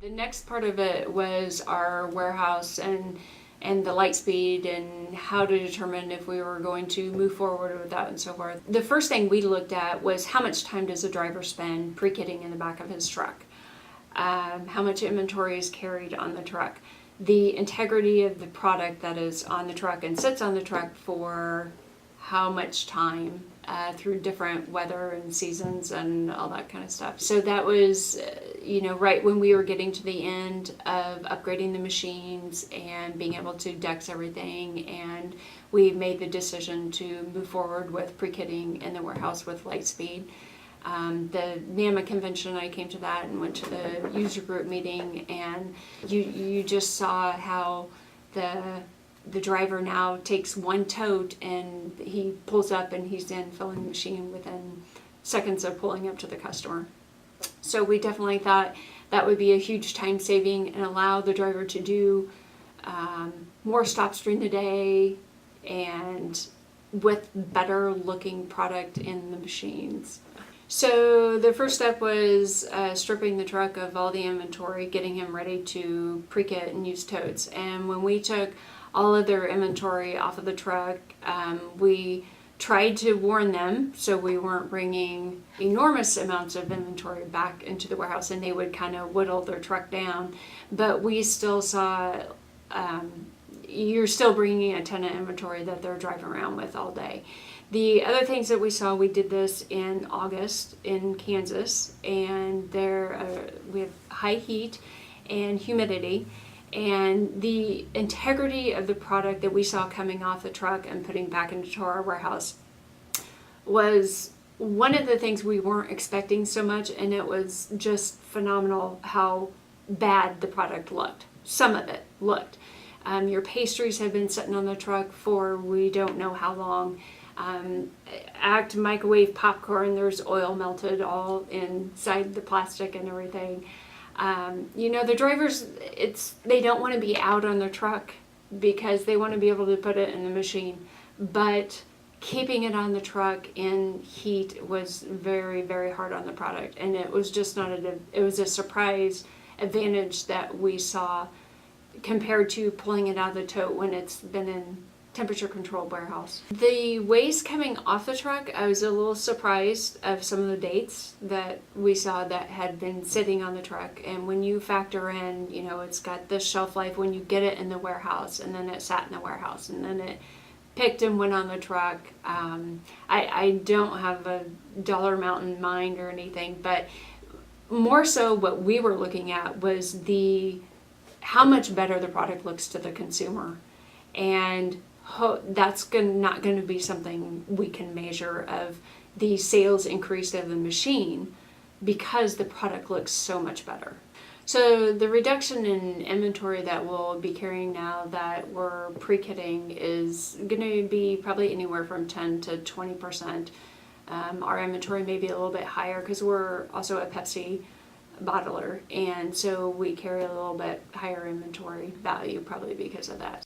The next part of it was our warehouse and the LightSpeed and how to determine if we were going to move forward with that and so forth. The first thing we looked at was how much time does a driver spend pre-kitting in the back of his truck? How much inventory is carried on the truck? The integrity of the product that is on the truck and sits on the truck for how much time through different weather and seasons and all that kind of stuff. So that was, right when we were getting to the end of upgrading the machines and being able to dex everything, and we made the decision to move forward with pre-kitting in the warehouse with LightSpeed. The NAMA convention, I came to that and went to the user group meeting, and you just saw how the driver now takes one tote and he pulls up and he's in filling the machine within seconds of pulling up to the customer. So we definitely thought that would be a huge time saving and allow the driver to do more stops during the day and with better looking product in the machines. So the first step was stripping the truck of all the inventory, getting him ready to pre-kit and use totes. And when we took all of their inventory off of the truck, we tried to warn them so we weren't bringing enormous amounts of inventory back into the warehouse and they would kind of whittle their truck down. But we still saw, you're still bringing a ton of inventory that they're driving around with all day. The other things that we saw, we did this in August in Kansas, and there we have high heat and humidity, and the integrity of the product that we saw coming off the truck and putting back into our warehouse was one of the things we weren't expecting so much, and it was just phenomenal how bad the product looked. Some of it looked. Your pastries have been sitting on the truck for we don't know how long. Microwave popcorn, there's oil melted all inside the plastic and everything. The drivers, they don't want to be out on their truck because they want to be able to put it in the machine, but keeping it on the truck in heat was very, very hard on the product, and it was just it was a surprise advantage that we saw compared to pulling it out of the tote when it's been in temperature controlled warehouse. The waste coming off the truck, I was a little surprised of some of the dates that we saw that had been sitting on the truck. And when you factor in, it's got the shelf life when you get it in the warehouse, and then it sat in the warehouse, and then it picked and went on the truck. I don't have a dollar amount in mind or anything, but more so what we were looking at was how much better the product looks to the consumer. And that's not going to be something we can measure of the sales increase of the machine because the product looks so much better. So the reduction in inventory that we'll be carrying now that we're pre-kitting is going to be probably anywhere from 10 to 20%. Our inventory may be a little bit higher because we're also a Pepsi bottler, and so we carry a little bit higher inventory value probably because of that.